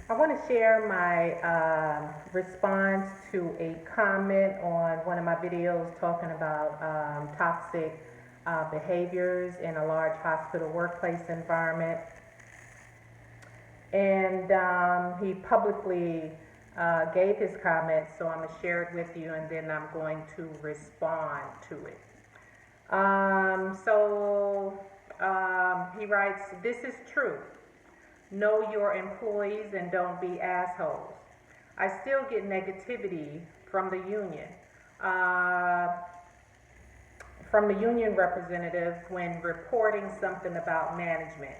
I want to share my response to a comment on one of my videos talking about toxic behaviors in a large hospital workplace environment. And he publicly gave his comments, so I'm going to share it with you and then I'm going to respond to it. He writes, "This is true. Know your employees and don't be assholes. I still get negativity from the union. Uh, from the union representative when reporting something about management.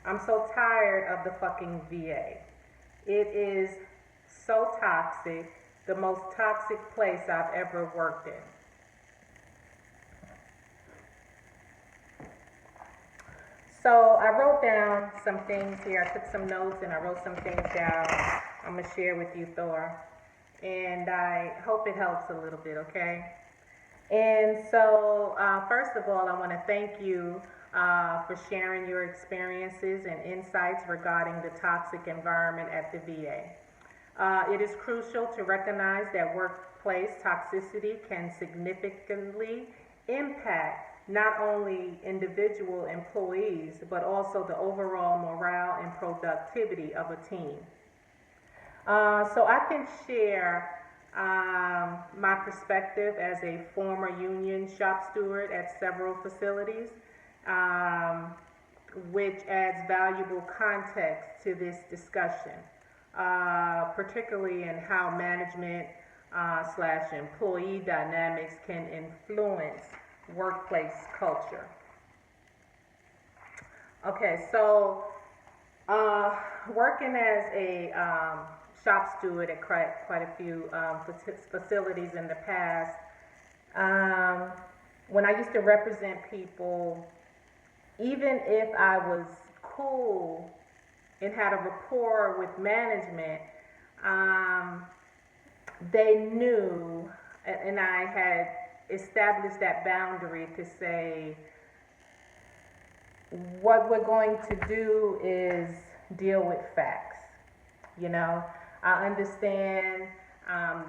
I'm so tired of the fucking VA. It is so toxic, the most toxic place I've ever worked in." So I wrote down some things here. I took some notes and I wrote some things down. I'm going to share with you, Thor. And I hope it helps a little bit, okay? And so, first of all, I want to thank you for sharing your experiences and insights regarding the toxic environment at the VA. It is crucial to recognize that workplace toxicity can significantly impact not only individual employees, but also the overall morale and productivity of a team. So I can share my perspective as a former union shop steward at several facilities, which adds valuable context to this discussion, particularly in how management slash employee dynamics can influence workplace culture. Okay, so working as a shop steward at quite a few facilities in the past, when I used to represent people, even if I was cool and had a rapport with management, they knew, and I had established that boundary to say, what we're going to do is deal with facts. You know, I understand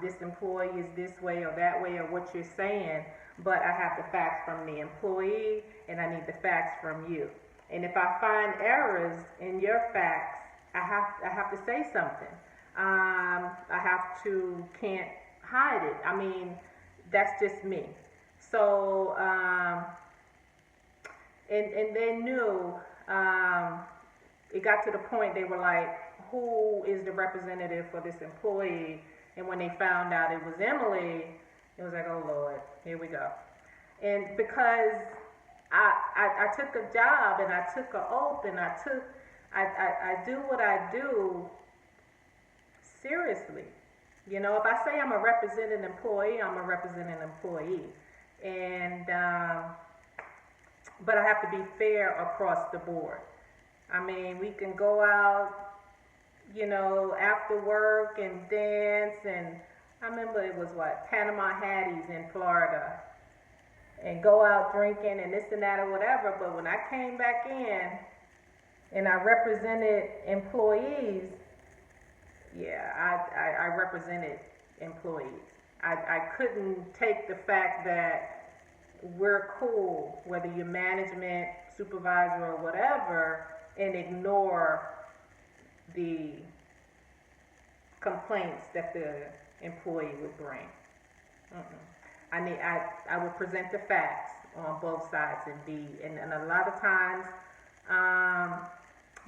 this employee is this way or that way or what you're saying, but I have the facts from the employee and I need the facts from you. And if I find errors in your facts, I have to say something. Can't hide it. I mean, that's just me. So, and they knew, it got to the point they were like, who is the representative for this employee? And when they found out it was Emily, it was like, oh Lord, here we go. And because I took a job and I took an oath and I do what I do seriously. You know, if I say I'm a represented employee, I'm a represented employee. And, but I have to be fair across the board. I mean, we can go out, you know, after work and dance, and I remember it was Panama Hatties in Florida, and go out drinking and this and that or whatever, but when I came back in and I represented employees, yeah, I represented employees. I couldn't take the fact that we're cool, whether you're management, supervisor, or whatever, and ignore the complaints that the employee would bring. I would present the facts on both sides and a lot of times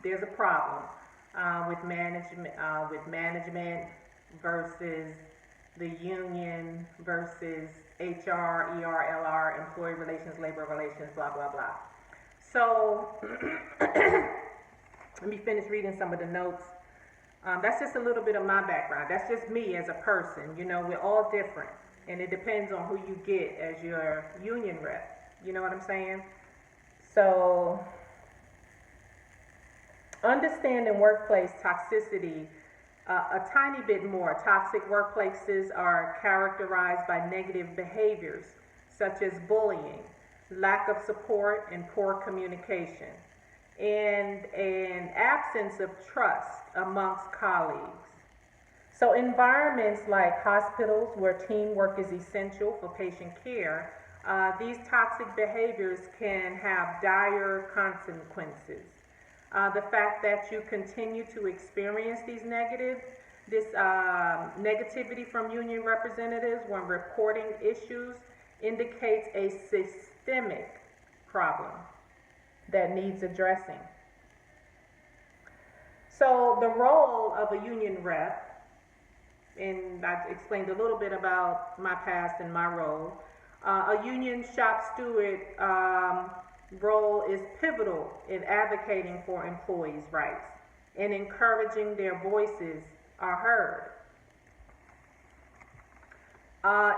there's a problem with management versus the union versus HR, ER, LR, employee relations, labor relations, blah, blah, blah. So let me finish reading some of the notes. That's just a little bit of my background. That's just me as a person. You know, we're all different. And it depends on who you get as your union rep. You know what I'm saying? So, understanding workplace toxicity a tiny bit more. Toxic workplaces are characterized by negative behaviors such as bullying, lack of support, and poor communication. and an absence of trust amongst colleagues. So, environments like hospitals where teamwork is essential for patient care, these toxic behaviors can have dire consequences. The fact that you continue to experience this negativity from union representatives when reporting issues indicates a systemic problem that needs addressing. So, the role of a union rep, and I explained a little bit about my past and my role. A union shop steward role is pivotal in advocating for employees' rights and encouraging their voices are heard.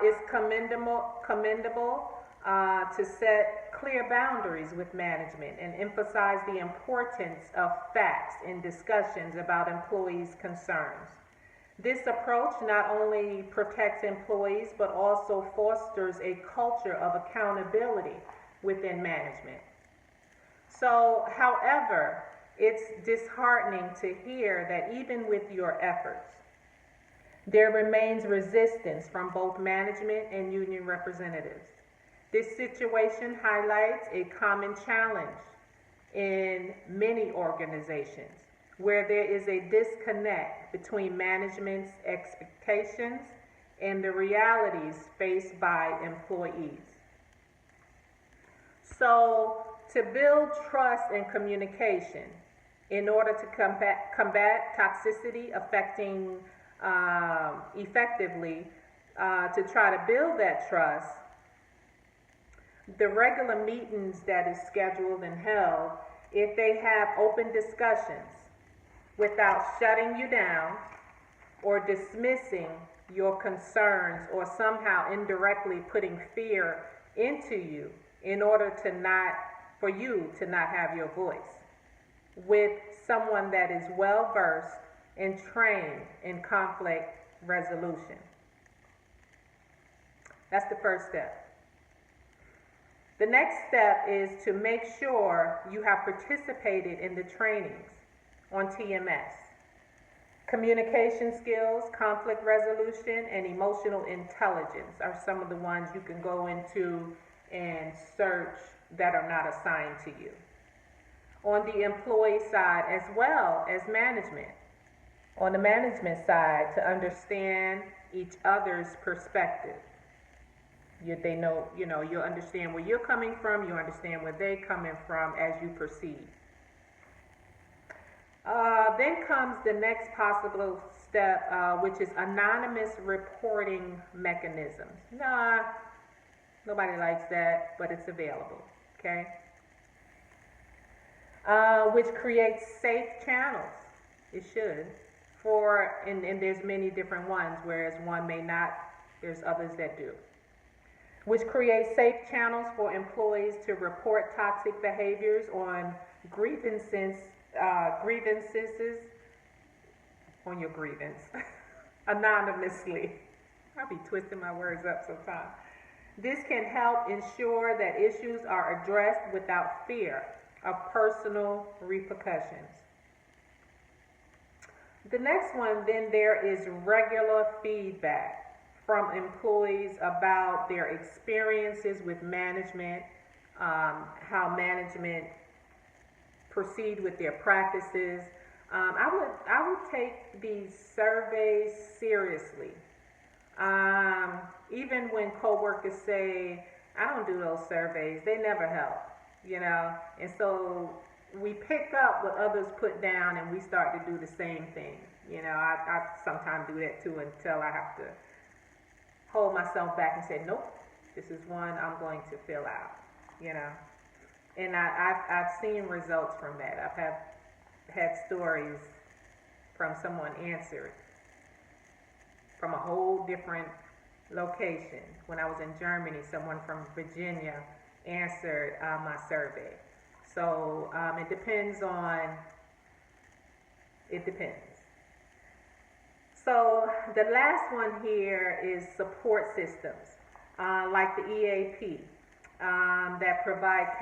It's commendable to set clear boundaries with management and emphasize the importance of facts in discussions about employees' concerns. This approach not only protects employees but also fosters a culture of accountability within management. So, however, it's disheartening to hear that even with your efforts, there remains resistance from both management and union representatives. This situation highlights a common challenge in many organizations where there is a disconnect between management's expectations and the realities faced by employees. So, to build trust and communication in order to combat toxicity affecting effectively, to try to build that trust, the regular meetings that is scheduled and held, if they have open discussions without shutting you down or dismissing your concerns or somehow indirectly putting fear into you in order to not, for you to not have your voice, with someone that is well versed and trained in conflict resolution. That's the first step. The next step is to make sure you have participated in the trainings on TMS. Communication skills, conflict resolution, and emotional intelligence are some of the ones you can go into and search that are not assigned to you. On the employee side as well as management. On the management side, to understand each other's perspective. You'll understand where you're coming from, you understand where they're coming from as you proceed. Then comes the next possible step, which is anonymous reporting mechanisms. Nah, nobody likes that, but it's available, okay? Which creates safe channels. It should. And there's many different ones, whereas one may not, there's others that do. Which creates safe channels for employees to report toxic behaviors on grievances on your grievance anonymously. I'll be twisting my words up sometimes. This can help ensure that issues are addressed without fear of personal repercussions. The next one, then, there is regular feedback from employees about their experiences with management, how management proceed with their practices. I would take these surveys seriously. Even when coworkers say, I don't do those surveys, they never help, and so we pick up what others put down and we start to do the same thing. I sometimes do that too until I have to hold myself back and say, nope, this is one I'm going to fill out, And I've seen results from that. I've had stories from someone answered from a whole different location. When I was in Germany, someone from Virginia answered my survey. So it depends. So the last one here is support systems, like the EAP, that provide